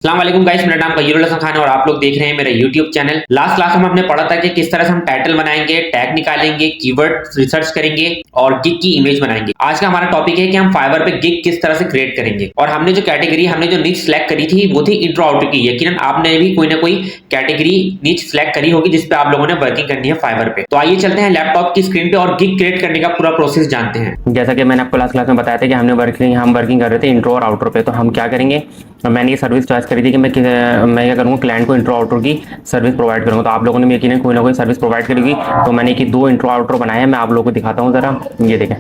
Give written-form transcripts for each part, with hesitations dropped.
अस्सलाम वालेकुम गाइस, मेरा नाम गयूरुल हसन खान है और आप लोग देख रहे हैं मेरा यूट्यूब चैनल। लास्ट क्लास में हमने पढ़ा था कि किस तरह से हम टाइटल बनाएंगे, टैग निकालेंगे, कीवर्ड रिसर्च करेंगे और गिग की इमेज बनाएंगे। आज का हमारा टॉपिक है कि हम फाइवर पे गिग किस तरह से क्रिएट करेंगे। और हमने जो कैटेगरी, हमने जो नीच सेलेक्ट करी थी वो थी इंट्रो आउटरो की। यकीनन आपने भी कोई ना कोई कैटेगरी नीच सेलेक्ट करी होगी जिसपे आप लोगों ने वर्किंग करनी है फाइवर पे। तो आइए चलते हैं लैपटॉप की स्क्रीन पे और गिग क्रिएट करने का पूरा प्रोसेस जानते हैं। जैसा कि मैंने आपको लास्ट क्लास में बताया था कि हम वर्किंग कर रहे थे इंट्रो और आउटरो पे। तो हम क्या करेंगे, मैंने ये सर्विस चॉइस करी थी कि मैं क्या करूँगा, क्लाइंट को इंट्रो आउटरो की सर्विस प्रोवाइड करूँगा। तो आप लोगों ने भी यकीनन कोई ना कोई सर्विस प्रोवाइड करेगी। तो मैंने कि 2 इंट्रो आउटरो बनाए हैं, मैं आप लोगों को दिखाता हूँ ज़रा। ये देखें,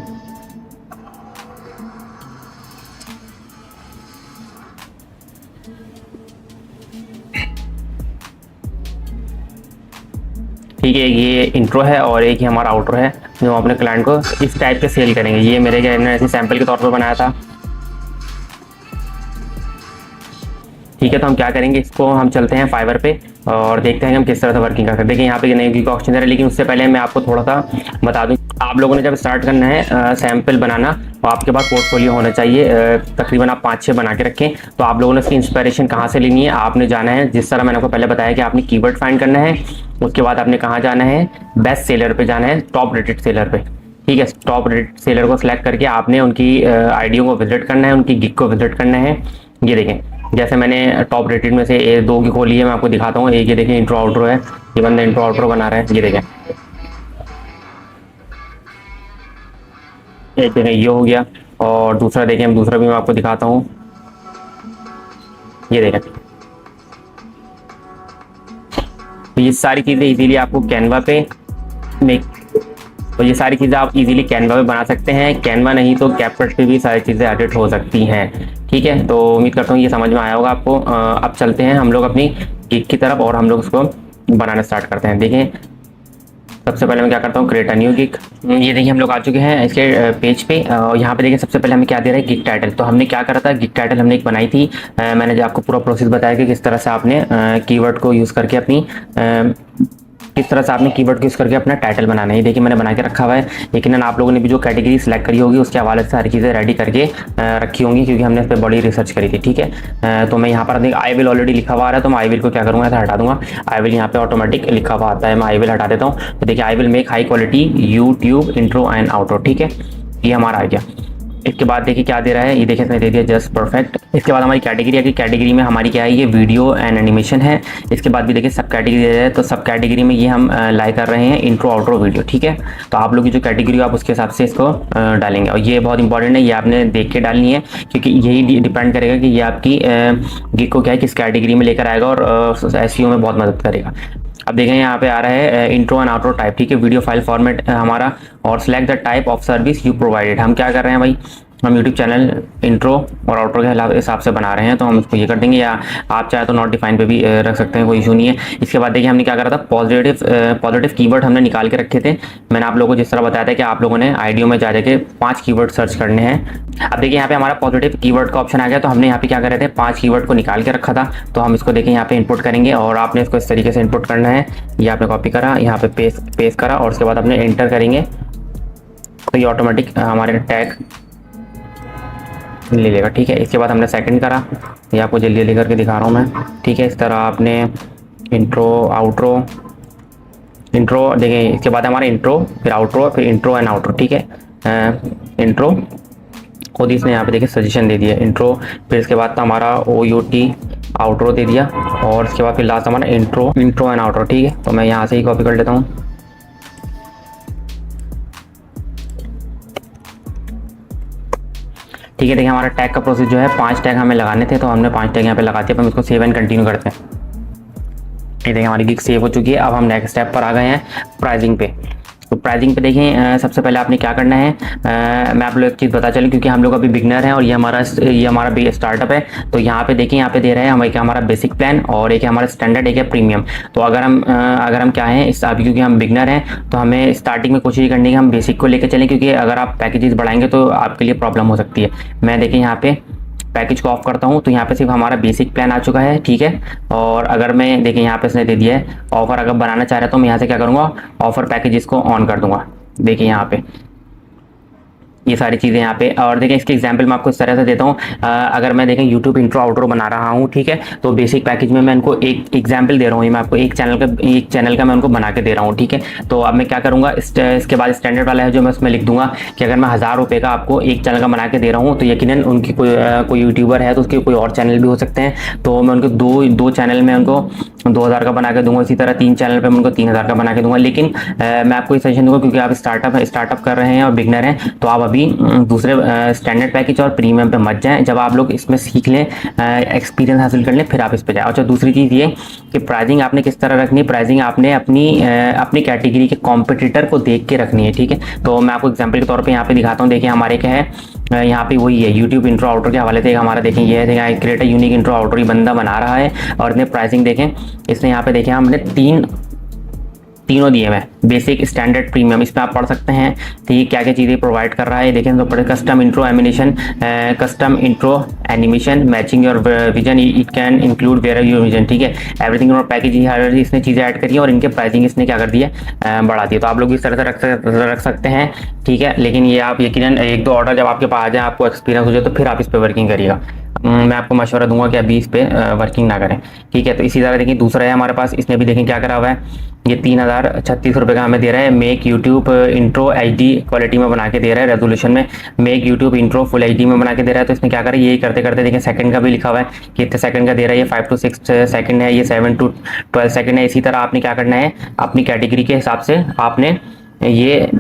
ठीक है, ये इंट्रो है और एक ही हमारा आउटरो है जो हम अपने क्लाइंट को इस टाइप के सेल करेंगे। ये मेरे क्या ऐसे सैंपल के तौर पर बनाया था। ठीक है, तो हम क्या करेंगे, इसको हम चलते हैं फाइवर पे और देखते हैं कि हम किस तरह से वर्किंग कर सकते हैं। देखिए यहाँ पे नई गिग का ऑप्शन है, लेकिन उससे पहले मैं आपको थोड़ा सा बता दूं, आप लोगों ने जब स्टार्ट करना है सैंपल बनाना तो आपके पास पोर्टफोलियो होना चाहिए। तकरीबन आप 5-6 बना के रखें। तो आप लोगों ने इसकी इंस्पिरेशन कहाँ से लेनी है, आपने जाना है, जिस तरह मैंने आपको पहले बताया कि आपने कीवर्ड फाइंड करना है। उसके बाद आपने कहाँ जाना है, बेस्ट सेलर पे जाना है, टॉप रेटेड सेलर पे। ठीक है, टॉप रेटेड सेलर को सिलेक्ट करके आपने उनकी आईडियो को विजिट करना है, उनकी गिग को विजिट करना है। ये देखें, जैसे मैंने टॉप रेटेड में से 2 की खोली है, मैं आपको दिखाता हूँ। एक ये देखें इंट्रो आउटरो है, ये बंदा इंट्रो आउटरो बना रहा है। ये देखें, एक देखें ये हो गया। और दूसरा देखें, हम दूसरा भी मैं आपको दिखाता हूँ। ये देखें, तो ये सारी चीज़ें इजीली आपको कैनवा पे मेक तो ये सारी चीज़ें आप इजीली कैनवा पे बना सकते हैं। कैनवा नहीं तो कैपकट पे भी सारी चीज़ें एडिट हो सकती हैं। ठीक है, तो उम्मीद करता हूँ ये समझ में आया होगा आपको। अब चलते हैं हम लोग अपनी गिग की तरफ और हम लोग उसको बनाना स्टार्ट करते हैं। देखिए, सबसे पहले मैं क्या करता हूँ, क्रिएट अ न्यू गिग। ये देखिए, हम लोग आ चुके हैं इसके पेज पे। यहाँ पे देखिए, सबसे पहले हमें क्या दे रहा है, गिग टाइटल। तो हमने क्या करा था, गिग टाइटल हमने एक बनाई थी। मैंने जो आपको पूरा प्रोसेस बताया कि किस तरह से आपने कीवर्ड को यूज़ करके अपनी किस तरह से आपने कीवर्ड को यूज़ करके अपना टाइटल बनाना है। देखिए, मैंने बना के रखा हुआ है। लेकिन आप लोगों ने भी जो कैटेगरी सिलेक्ट करी होगी उसके हवाले से सारी चीज़ें रेडी करके रखी होंगी, क्योंकि हमने इस पर बड़ी रिसर्च करी थी। ठीक है, तो मैं यहाँ पर देख आई विल ऑलरेडी लिखा हुआ आ रहा है, तो मैं आई विल को क्या करूँगा, ऐसा हटा दूंगा। आई विल यहाँ पे ऑटोमेटिक लिखा हुआ आता है, मैं आई विल हटा देता हूँ। तो देखिए, I will make high quality YouTube intro and outro. ठीक है, ये हमारा आ गया। इसके बाद देखिए क्या दे रहा है, ये देखिए इसने दे दिया जस्ट परफेक्ट। इसके बाद हमारी कैटेगरी है कि कैटेगरी में हमारी क्या है, ये वीडियो एंड एनिमेशन है। इसके बाद भी देखिए सब कैटेगरी दे रहा है, तो सब कैटेगरी में ये हम लाइक कर रहे हैं इंट्रो आउटरो वीडियो। ठीक है, तो आप लोग की जो कैटेगरी हो आप उसके हिसाब से इसको डालेंगे। और ये बहुत इंपॉर्टेंट है, ये आपने देख के डालनी है, क्योंकि यही डिपेंड करेगा कि ये आपकी गिग को क्या है, किस कैटेगरी में लेकर आएगा और एसईओ में बहुत मदद करेगा। अब देखें यहाँ पे आ रहा है इंट्रो एंड आउटरो टाइप। ठीक है, वीडियो फाइल फॉर्मेट हमारा, और select the type of service you provided. हम क्या कर रहे हैं भाई, हम यूट्यूब चैनल इंट्रो और आउटरो के हिसाब से बना रहे हैं, तो हम इसको ये कर देंगे। या आप चाहे तो नॉट डिफाइन पे भी रख सकते हैं, कोई इशू नहीं है। इसके बाद देखिए, हमने क्या करा था, पॉजिटिव कीवर्ड हमने निकाल के रखे थे। मैंने आप लोगों को जिस तरह बताया था कि आप लोगों ने आईडियो में जा के 5 कीवर्ड सर्च करने हैं। अब देखिए, यहाँ पे हमारा पॉजिटिव कीवर्ड का ऑप्शन आ गया। तो हमने यहाँ पे क्या कर रहे थे, 5 कीवर्ड को निकाल के रखा था। तो हम इसको देखिए यहाँ पे इनपुट करेंगे, और आपने इसको इस तरीके से इनपुट करना है। ये आपने कॉपी करा, यहाँ पे पेस्ट करा, और उसके बाद अपने एंटर करेंगे, तो ये ऑटोमेटिक हमारे टैग ले लेगा। ठीक है, इसके बाद हमने सेकंड करा, ये आपको जल्दी जल्दी करके दिखा रहा हूँ मैं। ठीक है, इस तरह आपने इंट्रो देखिए, इसके बाद हमारा इंट्रो, फिर आउटरो, फिर इंट्रो एंड आउटरो। ठीक है, इंट्रो खुद इसने यहाँ पे देखिए सजेशन दे दिया, इंट्रो, फिर इसके बाद था हमारा OUT आउटरो दे दिया, और इसके बाद फिर लास्ट हमारा इंट्रो एंड आउटरो। ठीक है, तो मैं यहाँ से ही कॉपी कर लेता हूँ। ठीक है, देखिए हमारा टैग का प्रोसेस जो है, 5 टैग हमें लगाने थे, तो हमने 5 टैग यहाँ पे लगा दिए। अब हम इसको सेव एंड कंटिन्यू करते हैं। ये देखिए, हमारी गिग सेव हो चुकी है। अब हम नेक्स्ट स्टेप पर आ गए हैं, प्राइसिंग पे। तो प्राइसिंग पे देखें, सबसे पहले आपने क्या करना है, मैं आप लोग एक चीज़ पता चली, क्योंकि हम लोग अभी बिगनर हैं और ये हमारा स्टार्टअप है। तो यहाँ पे देखिए, यहाँ पे दे रहे हैं हमें, हमारा बेसिक प्लान, और एक है हमारा स्टैंडर्ड, एक है प्रीमियम। तो अगर हम क्या है, इस अभी क्योंकि हम बिगनर हैं, तो हमें स्टार्टिंग में कोशिश करनी है कि हम बेसिक को लेकर चलें, क्योंकि अगर आप पैकेजेस बढ़ाएंगे तो आपके लिए प्रॉब्लम हो सकती है। मैं देखिए यहाँ पे पैकेज को ऑफ करता हूँ, तो यहाँ पे सिर्फ हमारा बेसिक प्लान आ चुका है। ठीक है, और अगर मैं देखिए यहाँ पे इसने दे दिया है ऑफर, अगर बनाना चाह रहा है तो मैं यहाँ से क्या करूँगा, ऑफर पैकेजेस को ऑन कर दूंगा। देखिए यहाँ पे ये सारी चीज़ें यहाँ पे। और देखें इसके एग्जांपल मैं आपको इस तरह से देता हूँ। अगर मैं देखें यूट्यूब इंट्रो आउट्रो बना रहा हूँ, ठीक है, तो बेसिक पैकेज में मैं इनको एक एग्जांपल दे रहा हूँ, मैं आपको एक चैनल का मैं उनको बना के दे रहा हूँ, ठीक है। तो अब मैं क्या करूँगा, इसके बाद स्टैंडर्ड वाला है जो मैं उसमें लिख दूंगा कि अगर मैं 1000 रुपये का आपको एक चैनल का बना के दे रहा हूँ तो यकीनन उनकी कोई यूट्यूबर है तो उसके कोई और चैनल भी हो सकते हैं, तो मैं उनको दो चैनल में उनको 2000 का बना के दूंगा। इसी तरह 3 चैनल पे मैं उनको 3000 का बना के दूंगा। लेकिन मैं आपको ये सजेशन दूंगा क्योंकि आप स्टार्टअप कर रहे हैं और बिगनर हैं, तो आप अभी दूसरे स्टैंडर्ड पैकेज और प्रीमियम पे मत जाएं। जब आप लोग इसमें सीख लें, एक्सपीरियंस हासिल कर लें, फिर आप इस पे जाएं। अच्छा, दूसरी चीज़ ये कि प्राइसिंग आपने किस तरह रखनी है, प्राइसिंग आपने अपनी कैटेगरी के कॉम्पिटिटर को देख के रखनी है, ठीक है। तो मैं आपको एग्जाम्पल के तौर पर यहाँ पे दिखाता हूँ। देखिए हमारे क्या है, यहाँ पे वही है यूट्यूब इंट्रो आउट्रो के हवाले से हमारा देखें ये है, क्रिएट यूनिक इंट्रो आउट्रो ये बंदा बना रहा है और इसने प्राइसिंग देखें, इसने यहाँ पे देखें हमने तीनों दिए हुए, बेसिक, स्टैंडर्ड, प्रीमियम। इसमें आप पढ़ सकते हैं ठीक क्या क्या चीज़ें प्रोवाइड कर रहा है। देखें तो पढ़े custom intro animation matching your vision, it can include where your vision, ठीक है। एवरीथिंग और पैकेज इसने चीज़ें ऐड करी है और इनके प्राइसिंग इसने क्या कर दिया, बढ़ा दिया। तो आप लोग इस तरह से रख सकते हैं, ठीक है। लेकिन ये आप यकीनन 1-2 ऑर्डर जब आपके पास आ जाए, आपको एक्सपीरियंस हो जाए, तो फिर आप इस पर वर्किंग करिएगा। मैं आपको मशवरा दूंगा कि अभी इस पे वर्किंग ना करें, ठीक है। तो इसी तरह देखिए दूसरा है हमारे पास, इसने भी देखें क्या करा हुआ है, ये 3036 रुपये का हमें दे रहा है। Make YouTube intro HD quality में बना के दे रहा है, रेजोल्यूशन में make YouTube intro full HD में बना के दे रहा है। तो इसमें क्या करें, यही करते करते देखें सेकंड का भी लिखा हुआ है कि इतने सेकंड का दे रहा है, ये 5 to 6 सेकंड है, ये 7 to 12 सेकंड है। इसी तरह आपने क्या करना है, अपनी कैटेगरी के हिसाब से आपने ये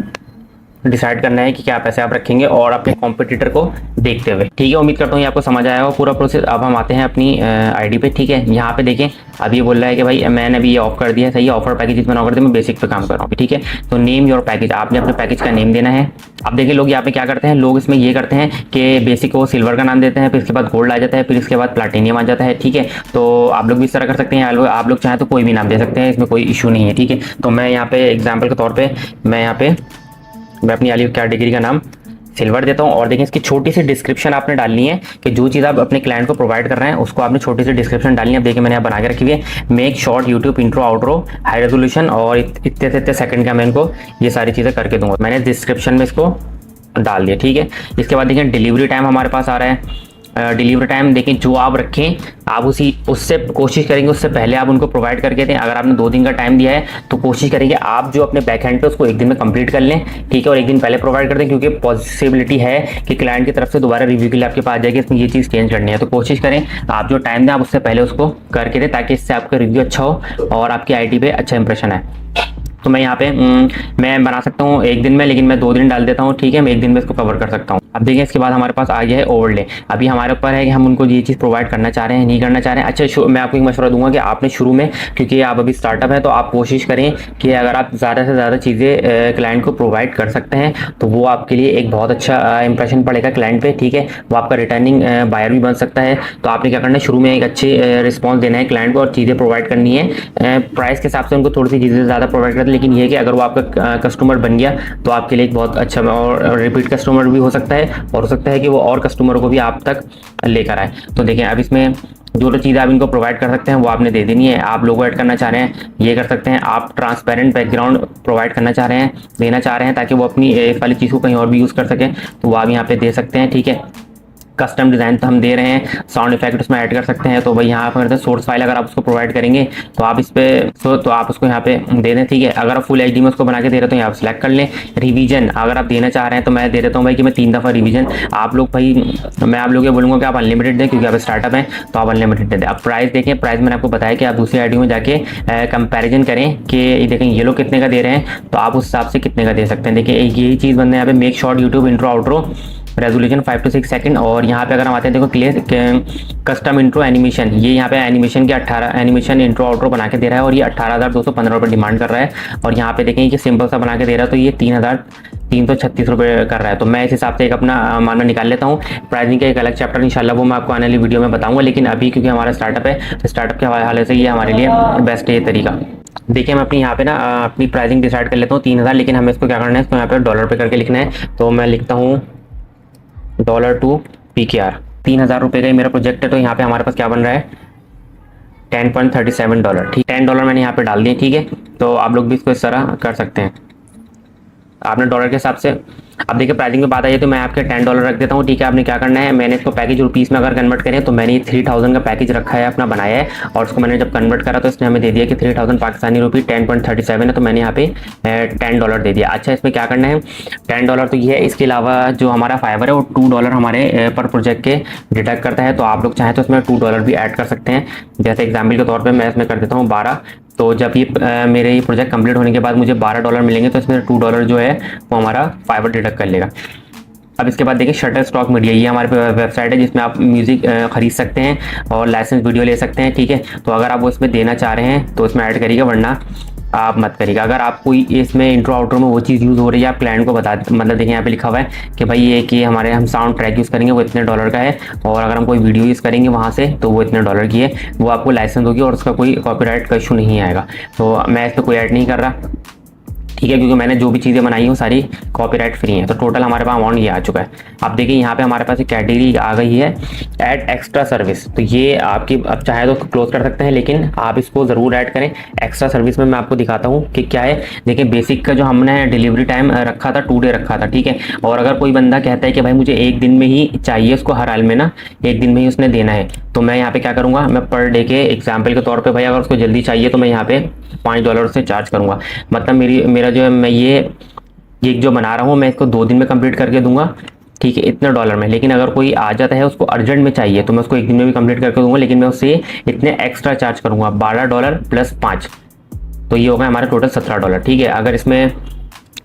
डिसाइड करना है कि क्या पैसे आप रखेंगे और अपने कॉम्पिटिटर को देखते हुए, ठीक है। उम्मीद करता हूँ ये आपको समझ आया हो पूरा प्रोसेस। अब हम आते हैं अपनी आईडी पे, ठीक है। यहाँ पे देखें अब ये बोल रहा है कि भाई मैंने अभी ये ऑफ कर दिया, सही है, ऑफर पैकेज बनाओ कर दिया, मैं बेसिक पे काम कर रहा हूँ, ठीक है। तो नेम योर पैकेज, आपने अपने पैकेज का नेम देना है। अब देखिए लोग यहाँ पे क्या करते हैं, लोग इसमें ये करते हैं कि बेसिक को सिल्वर का नाम देते हैं, फिर इसके बाद गोल्ड आ जाता है, फिर इसके बाद प्लाटिनियम आ जाता है, ठीक है। तो आप लोग भी इस तरह कर सकते हैं, आप लोग चाहें तो कोई भी नाम दे सकते हैं, इसमें कोई इशू नहीं है, ठीक है। तो मैं यहाँ पे एग्जाम्पल के तौर पर मैं अपनी वाली कैटेगरी का नाम सिल्वर देता हूँ। और देखिए इसकी छोटी सी डिस्क्रिप्शन आपने डालनी है कि जो चीज़ आप अपने क्लाइंट को प्रोवाइड कर रहे हैं उसको आपने छोटी सी डिस्क्रिप्शन डालनी है। अब देखिए मैंने यहाँ बना के रखी हुई है, make short YouTube intro outro high resolution, और इतने से इतने सेकंड का मैं इनको ये सारी चीज़ें करके दूंगा। मैंने डिस्क्रिप्शन में इसको डाल दिया, ठीक है। इसके बाद देखिए डिलीवरी टाइम हमारे पास आ रहा है। डिलीवरी टाइम देखें जो आप रखें, आप उससे कोशिश करेंगे उससे पहले आप उनको प्रोवाइड करके दें। अगर आपने 2 दिन का टाइम दिया है तो कोशिश करेंगे आप जो अपने बैक हैंड पे उसको 1 दिन में कंप्लीट कर लें, ठीक है, और 1 दिन पहले प्रोवाइड कर दें, क्योंकि पॉसिबिलिटी है कि क्लाइंट की तरफ से दोबारा रिव्यू के लिए आपके पास जाएगी इसमें ये चीज़ चेंज करनी है। तो कोशिश करें आप जो टाइम दें आप उससे पहले उसको करके दें, ताकि इससे आपका रिव्यू अच्छा हो और आपकी आईडी पे अच्छा इंप्रेशन है। तो मैं यहाँ पे मैं बना सकता हूँ 1 दिन में, लेकिन मैं 2 दिन डाल देता हूँ, ठीक है। मैं 1 दिन में इसको कवर कर सकता हूँ। अब देखिए इसके बाद हमारे पास आ गया है ओवरले। अभी हमारे ऊपर है कि हम उनको ये चीज़ प्रोवाइड करना चाह रहे हैं, नहीं करना चाह रहे हैं। अच्छा, मैं आपको एक मशवरा दूंगा कि आपने शुरू में, क्योंकि आप अभी स्टार्टअप है, तो आप कोशिश करें कि अगर आप ज़्यादा से ज़्यादा चीज़ें क्लाइंट को प्रोवाइड कर सकते हैं तो वो आपके लिए एक बहुत अच्छा इंप्रेशन पड़ेगा क्लाइंट पे, ठीक है। वो आपका रिटर्निंग बायर भी बन सकता है। तो आपने क्या करना है, शुरू में एक अच्छे रिस्पॉन्स देना है क्लाइंट को और चीज़ें प्रोवाइड करनी है। प्राइस के हिसाब से उनको थोड़ी सी चीज़ें ज़्यादा प्रोवाइड करते हैं, लेकिन ये है कि अगर वो आपका कस्टमर बन गया तो आपके लिए एक बहुत अच्छा और रिपीट कस्टमर भी हो सकता है, और हो सकता है कि वो और कस्टमरों को भी आप तक लेकर आए। तो देखें अब इसमें जो चीज़ें आप इनको प्रोवाइड कर सकते हैं वो आपने दे देनी है। आप लोगो ऐड करना चाह रहे हैं ये कर सकते हैं, आप ट्रांसपेरेंट बैकग्राउंड प्रोवाइड करना चाह रहे हैं, देना चाह रहे हैं, ताकि वो अपनी इस वाली चीज़ को कहीं और भी यूज़ कर सकें, तो वो आप यहाँ पे दे सकते हैं, ठीक है। कस्टम डिज़ाइन तो हम दे रहे हैं, साउंड इफेक्ट उसमें ऐड कर सकते हैं। तो भाई यहाँ पर सोर्स फाइल अगर आप उसको प्रोवाइड करेंगे तो आप इस पे तो आप उसको यहाँ पे दे दें, ठीक है। अगर आप फुल HD में उसको बना के दे रहे हो तो यहाँ सेलेक्ट कर लें। रिवीजन अगर आप देना चाह रहे हैं तो मैं दे देता हूँ भाई कि मैं 3 दफ़ा रिवीजन। आप लोग भाई मैं आप लोग ये बोलूँगा कि आप अनलिमिटेड दें, क्योंकि आप स्टार्टअप हैं तो आप अनलिमिटेड दे दें। अब प्राइस देखें, प्राइस मैंने आपको बताया कि आप दूसरी ID में जाके कंपेरिजन करें कि देखें ये लोग कितने का दे रहे हैं, तो आप उस हिसाब से कितने का दे सकते हैं। देखिए यही चीज़ बंदे यहाँ पे make short YouTube intro outro resolution 5 to 6 second. और यहाँ पे अगर हम आते हैं देखो क्लियर कस्टम इंट्रो एनिमेशन, ये यहाँ पे एनिमेशन के 18 एनिमेशन इंट्रो आउट्रो बना के दे रहा है और ये 18,215 रुपये डिमांड कर रहा है। और यहाँ पे देखें कि सिंपल सा बना के दे रहा है तो ये 3,336 रुपये कर रहा है। तो मैं इस हिसाब से एक अपना मानना निकाल लेता हूँ। प्राइसिंग का एक अलग चैप्टर इंशाल्लाह वो मैं आपको आने वाली वीडियो में बताऊँगा, लेकिन अभी क्योंकि हमारा स्टार्टअप है तो स्टार्टअप के हवाले से ये हमारे लिए बेस्ट है तरीका। देखिए मैं अपनी यहाँ पे ना अपनी प्राइसिंग डिसाइड कर लेता हूँ 3,000, लेकिन हमें इसको क्या करना है, इसको यहाँ पे डॉलर पे करके लिखना है। तो मैं लिखता हूँ $2 PKR, 3,000 रुपये का ही मेरा प्रोजेक्ट है। तो यहाँ पे हमारे पास क्या बन रहा है, $10.37, ठीक। $10 मैंने यहाँ पे डाल दिए, ठीक है। तो आप लोग भी इसको इस तरह कर सकते हैं। आपने डॉलर के हिसाब से अब देखिए प्राइसिंग में बात आई है तो मैं आपके $10 रख देता हूँ, ठीक है। आपने क्या करना है, मैंने इसको पैकेज रुपीज़ में अगर कन्वर्ट करें तो मैंने 3000 का पैकेज रखा है, अपना बनाया है, और उसको मैंने जब कन्वर्ट करा तो इसने हमें दे दिया कि 3000 पाकिस्तानी रुपये 10.37 है, तो मैंने यहाँ पे $10 दे दिया। अच्छा, इसमें क्या करना है, $10 तो ये है। इसके अलावा जो हमारा फाइवर है वो $2 हमारे पर प्रोजेक्ट के डिडक्ट करता है, तो आप लोग चाहें तो इसमें $2 भी ऐड कर सकते हैं। जैसे एग्जाम्पल के तौर पर मैं इसमें कर देता हूँ 12, तो जब ये मेरे ये प्रोजेक्ट कंप्लीट होने के बाद मुझे $12 मिलेंगे, तो इसमें $2 जो है वो हमारा फाइवर डिडक्ट कर लेगा। अब इसके बाद देखिए शटरस्टॉक मीडिया, ये हमारे वेबसाइट है जिसमें आप म्यूज़िक खरीद सकते हैं और लाइसेंस वीडियो ले सकते हैं, ठीक है। तो अगर आप वो इसमें देना चाह रहे हैं तो इसमें ऐड करिएगा, वरना आप मत करिएगा। अगर आप कोई इसमें इंट्रो आउट्रो में वो चीज़ यूज़ हो रही है, आप क्लाइंट को बता, मतलब देखिए यहाँ पे लिखा हुआ है कि भाई ये कि हमारे हम साउंड ट्रैक यूज़ करेंगे वो इतने $1 का है, और अगर हम कोई वीडियो यूज़ करेंगे वहाँ से तो वो इतने $1 की है, वो आपको लाइसेंस होगी और उसका कोई कॉपीराइट का इशू नहीं आएगा। तो मैं इस पर कोई ऐड नहीं कर रहा, ठीक है, क्योंकि मैंने जो भी चीज़ें बनाई हैं सारी कॉपीराइट फ्री हैं। तो टोटल हमारे पास अमाउंट ये आ चुका है। अब देखिए यहाँ पे हमारे पास एक कैटेगरी आ गई है ऐड एक्स्ट्रा सर्विस, तो ये आपकी अब चाहे तो क्लोज कर सकते हैं, लेकिन आप इसको ज़रूर ऐड करें। एक्स्ट्रा सर्विस में मैं आपको दिखाता हूँ कि क्या है। देखिए बेसिक का जो हमने डिलीवरी टाइम रखा था 2 डे रखा था, ठीक है। और अगर कोई बंदा कहता है कि भाई मुझे 1 दिन में ही चाहिए, उसको हर हाल में ना 1 दिन में ही उसने देना है, तो मैं यहाँ पे क्या करूँगा, मैं पर डे के एग्जाम्पल के तौर पर भाई अगर उसको जल्दी चाहिए तो मैं यहाँ पे $5 से चार्ज करूँगा। मतलब मेरा जो है मैं ये गिग जो बना रहा हूँ मैं इसको 2 दिन में कंप्लीट करके दूंगा, ठीक है, इतने $। में। लेकिन अगर कोई आ जाता है उसको अर्जेंट में चाहिए तो मैं उसको 1 दिन में भी कंप्लीट करके दूंगा, लेकिन मैं उससे इतने एक्स्ट्रा चार्ज करूँगा, $12 प्लस 5, तो ये होगा हमारा टोटल $17, ठीक है। अगर इसमें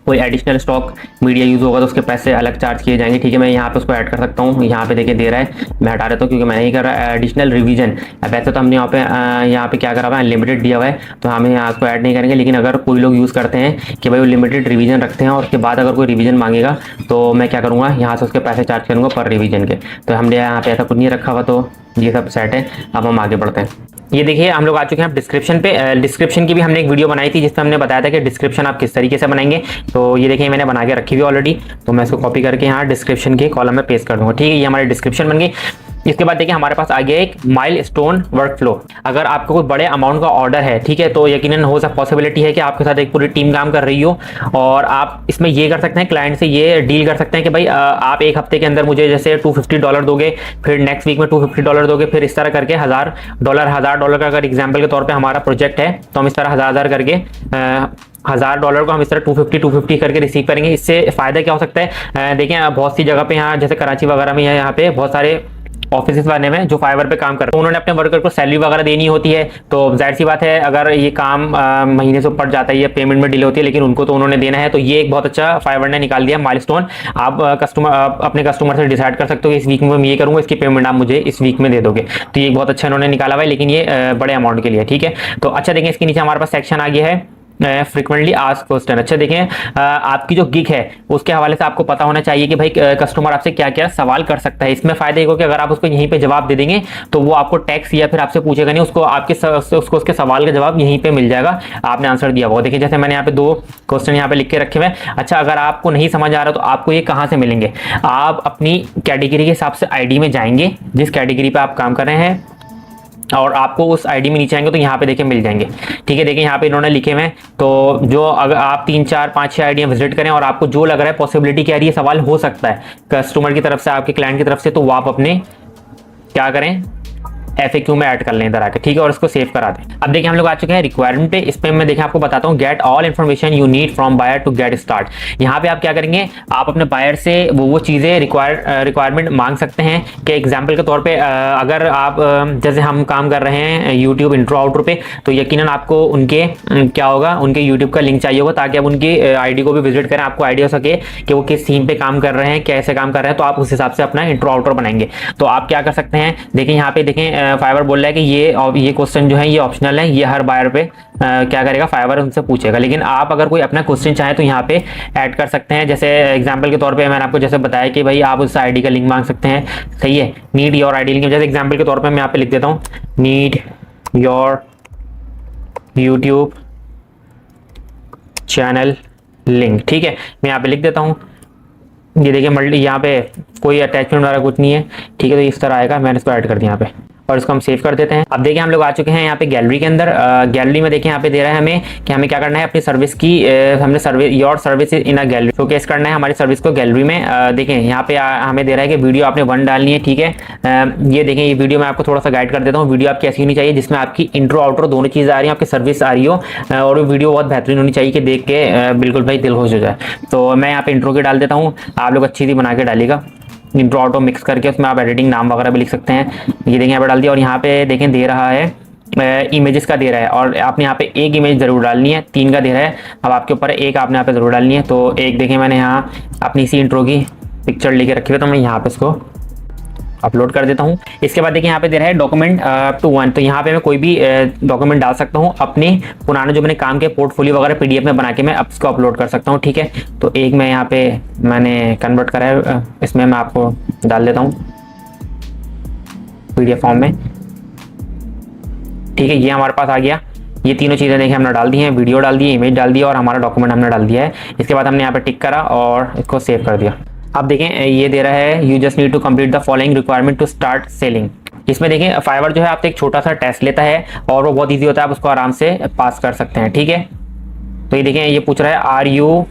कोई एडिशनल स्टॉक मीडिया यूज़ होगा तो उसके पैसे अलग चार्ज किए जाएंगे, ठीक है। मैं यहाँ पे उसको ऐड कर सकता हूँ, यहाँ पे देखिए दे रहा है, मैं हटा देता हूँ क्योंकि मैं नहीं कर रहा। एडिशनल रिवीजन, वैसे तो हमने यहाँ पे क्या करा हुआ है, अनलिमिटेड दिया हुआ है, तो हम यहाँ उसको ऐड नहीं करेंगे। लेकिन अगर कोई लोग यूज़ करते हैं कि भाई वो लिमिटेड रिवीजन रखते हैं और उसके बाद अगर कोई रिवीजन मांगेगा तो मैं क्या करूँगा, यहाँ से उसके पैसे चार्ज करूँगा पर रिवीजन के। तो हमने यहाँ पे ऐसा कुछ नहीं रखा हुआ, तो ये सब सेट है। अब हम आगे बढ़ते हैं। ये देखिए हम लोग आ चुके हैं डिस्क्रिप्शन पे। डिस्क्रिप्शन की भी हमने एक वीडियो बनाई थी जिसमें हमने बताया था कि डिस्क्रिप्शन आप किस तरीके से बनाएंगे। तो ये देखिए मैंने बना के रखी हुई ऑलरेडी, तो मैं इसको कॉपी करके यहाँ डिस्क्रिप्शन के कॉलम में पेस्ट कर दूंगा, ठीक है। ये हमारी डिस्क्रिप्शन बन गई। इसके बाद देखिए हमारे पास आ गया एक माइलस्टोन वर्कफ्लो। अगर आपको कोई बड़े अमाउंट का ऑर्डर है, ठीक है, तो यकीनन हो सकता पॉसिबिलिटी है कि आपके साथ एक पूरी टीम काम कर रही हो, और आप इसमें ये कर सकते हैं, क्लाइंट से ये डील कर सकते हैं कि भाई आप 1 हफ्ते के अंदर मुझे जैसे $250 दोगे, फिर नेक्स्ट वीक में $250 दोगे, फिर इस तरह करके $1000 का अगर एग्जाम्पल के तौर पर हमारा प्रोजेक्ट है तो हम इस तरह 1000 करके $1000 को हम इस तरह 250 करके रिसीव करेंगे। इससे फायदा क्या हो सकता है, देखिए बहुत सी जगह पे यहाँ जैसे कराची वगैरह में यहाँ पे बहुत सारे ऑफिस बने हुए हैं जो फाइवर पे काम करते हैं, तो उन्होंने अपने वर्कर को सैलरी वगैरह देनी होती है। तो जाहिर सी बात है अगर ये काम महीने से ऊपर जाता है या पेमेंट में डिले होती है, लेकिन उनको तो उन्होंने देना है। तो ये एक बहुत अच्छा फाइवर ने निकाल दिया माइलस्टोन। आप अपने कस्टमर से डिसाइड कर सकते हो कि इस वीक में मैं ये करूँगा, इसकी पेमेंट आप मुझे इस वीक में दे दोगे। तो ये बहुत अच्छा इन्होंने निकाला हुआ है, लेकिन ये बड़े अमाउंट के लिए, ठीक है। तो अच्छा देखें इसके नीचे हमारे पास सेक्शन आ गया है फ्रीक्वेंटली आस्क्ड क्वेश्चन। अच्छा देखें आपकी जो गिग है उसके हवाले से आपको पता होना चाहिए कि भाई कस्टमर आपसे क्या क्या सवाल कर सकता है। इसमें फायदा ये हो कि अगर आप उसको यहीं पे जवाब दे देंगे तो वो आपको टैक्स या फिर आपसे पूछेगा नहीं, उसको उसके सवाल का जवाब यहीं पे मिल जाएगा, आपने आंसर दिया हुआ। देखिए जैसे मैंने यहाँ पे 2 क्वेश्चन यहाँ पे लिख के रखे हुए हैं। अच्छा अगर आपको नहीं समझ आ रहा तो आपको ये कहाँ से मिलेंगे, आप अपनी कैटेगरी के हिसाब से ID में जाएंगे जिस कैटेगरी पे आप काम कर रहे हैं, और आपको उस आईडी में नीचे आएंगे तो यहाँ पे देखिए मिल जाएंगे, ठीक है। देखिए यहाँ पे इन्होंने लिखे हुए हैं, तो जो अगर आप 3 4 5 6 आईडियाँ विजिट करें और आपको जो लग रहा है पॉसिबिलिटी क्या रही है, सवाल हो सकता है कस्टमर की तरफ से, आपके क्लाइंट की तरफ से, तो वो आप अपने क्या करें FAQ में ऐड कर लें इधर आके, ठीक है, और इसको सेव करा दें। अब देखिए हम लोग आ चुके हैं रिक्वायरमेंट पे। इस पे मैं देखिए आपको बताता हूँ, get all information you need from buyer to get start. यहाँ पे आप क्या करेंगे, आप अपने बायर से वो चीज़ें रिक्वायरमेंट मांग सकते हैं कि एग्जाम्पल के तौर पे अगर आप जैसे हम काम कर रहे हैं यूट्यूब इंट्रो आउट्रो पे, तो यकीनन आपको उनके क्या होगा, उनके यूट्यूब का लिंक चाहिए होगा ताकि आप उनकी ID को भी विजिट करें, आपको आइडिया हो सके कि वो किस थीम पे काम कर रहे हैं, कैसे काम कर रहे हैं, तो आप उस हिसाब से अपना इंट्रो आउट्रो बनाएंगे। तो आप क्या कर सकते हैं, देखिए यहाँ पे देखें फाइवर बोल रहा है कि ये क्वेश्चन जो है ये ऑप्शनल है, ये हर बायर पे क्या करेगा, फाइवर उनसे पूछेगा। लेकिन आप अगर कोई अपना क्वेश्चन चाहें तो यहाँ पे ऐड कर सकते हैं। जैसे एग्जांपल के तौर पे मैंने आपको जैसे बताया कि भाई आप उस आईडी का लिंक मांग सकते हैं, सही है, नीड योर आईडी लिंक। जैसे एग्जांपल के तौर पे मैं यहाँ पे लिख देता हूँ need your YouTube channel link, ठीक है, मैं यहाँ पे लिख देता हूँ। ये देखिए यहाँ पे कोई अटैचमेंट वगैरह कुछ नहीं है, ठीक है, तो इस तरह आएगा, मैंने इसको ऐड कर दिया यहाँ पे। और इसको हम सेव कर देते हैं। अब देखिए हम लोग आ चुके हैं यहाँ पे गैलरी के अंदर। गैलरी में देखिए यहाँ पे दे रहा है हमें कि हमें क्या करना है, अपनी सर्विस की हमने service your service in a gallery showcase करना है हमारी सर्विस को गैलरी में। देखें यहाँ पे हमें दे रहा है कि वीडियो आपने 1 डालनी है, ठीक है। ये देखें ये वीडियो मैं आपको थोड़ा सा गाइड कर देता हूँ। वीडियो आपकी ऐसी होनी चाहिए जिसमें आपकी इंट्रो आउट्रो दोनों चीज़ें आ रही हैं, आपकी सर्विस आ रही हो, और वो वीडियो बहुत बेहतरीन होनी चाहिए कि देख के बिल्कुल भाई दिल खुश हो जाए। तो मैं यहाँ पे इंट्रो की डाल देता हूँ, आप लोग अच्छी सी बना के डालिएगा। इंट्रो ऑटो मिक्स करके उसमें आप एडिटिंग नाम वगैरह भी लिख सकते हैं। ये देखें यहाँ पे डाल दिया। और यहाँ पे देखें दे रहा है इमेजेस का दे रहा है, और आपने यहाँ पे एक इमेज जरूर डालनी है। 3 का दे रहा है, अब आपके ऊपर एक आपने यहाँ पे जरूर डालनी है। तो एक देखें मैंने यहाँ अपनी इसी इंट्रो की पिक्चर लेके रखी हुई, तो मैं यहाँ पे इसको अपलोड कर देता हूँ। इसके बाद देखिए यहाँ पे दे रहा है डॉक्यूमेंट टू 1, तो यहाँ पे मैं कोई भी डॉक्यूमेंट डाल सकता हूँ अपने पुराने जो मैंने काम के पोर्टफोलियो वगैरह पीडीएफ में बना के मैं अब इसको अपलोड कर सकता हूँ, ठीक है। तो एक मैं यहाँ पे मैंने कन्वर्ट करा है, इसमें मैं आपको डाल देता हूँ पीडीएफ फॉर्म में, ठीक है। ये हमारे पास आ गया। ये तीनों चीज़ें देखिए हमने डाल दी हैं, वीडियो डाल दी है, इमेज डाल दिया और हमारा डॉक्यूमेंट हमने डाल दिया है। इसके बाद हमने यहाँ पे टिक करा और इसको सेव कर दिया। अब देखें ये दे रहा है you just need to complete the following requirement to start selling. इसमें देखें फाइवर जो है आपसे एक छोटा सा टेस्ट लेता है और वो बहुत ईजी होता है, आप उसको आराम से पास कर सकते हैं, ठीक है। तो ये देखें ये पूछ रहा है आर यू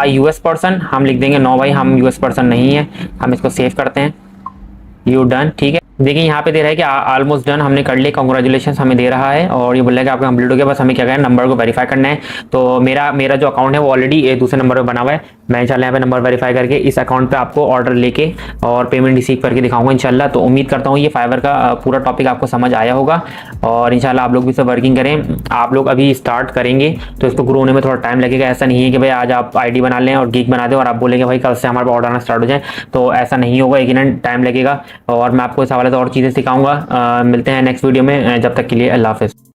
यूएस पर्सन, हम लिख देंगे नो भाई हम यूएस पर्सन नहीं है। हम इसको सेव करते हैं, यू डन, ठीक है। देखिए यहाँ पे दे रहा है कि ऑलमोस्ट डन, हमने कर लिया, कांग्रेचुलेशन हमें दे रहा है। और ये बोल रहा है कि आपका कंप्लीट हो गया, बस हमें क्या करना है नंबर को वेरीफाई करना है। तो मेरा जो अकाउंट है वो ऑलरेडी दूसरे नंबर पे बना हुआ है। मैं इंशाल्लाह यहाँ पे नंबर वेरीफाई करके इस अकाउंट पे आपको ऑर्डर लेके और पेमेंट रिसीव करके दिखाऊंगा इंशाल्लाह। तो उम्मीद करता हूँ ये फाइवर का पूरा टॉपिक आपको समझ आया होगा और इंशाल्लाह आप लोग भी इसे वर्किंग करें। आप लोग अभी स्टार्ट करेंगे तो इसको ग्रो होने में थोड़ा टाइम लगेगा। ऐसा नहीं है कि भाई आज आप आईडी बना लें और गिग बना दें और आप बोलेंगे भाई कल से हमारे पास ऑर्डर आना स्टार्ट हो जाए, तो ऐसा नहीं होगा, यकीनन टाइम लगेगा। और मैं आपको इस हवाले से और चीज़ें सिखाऊंगा। मिलते हैं नेक्स्ट वीडियो में, जब तक के लिए अल्लाह हाफ़िज़।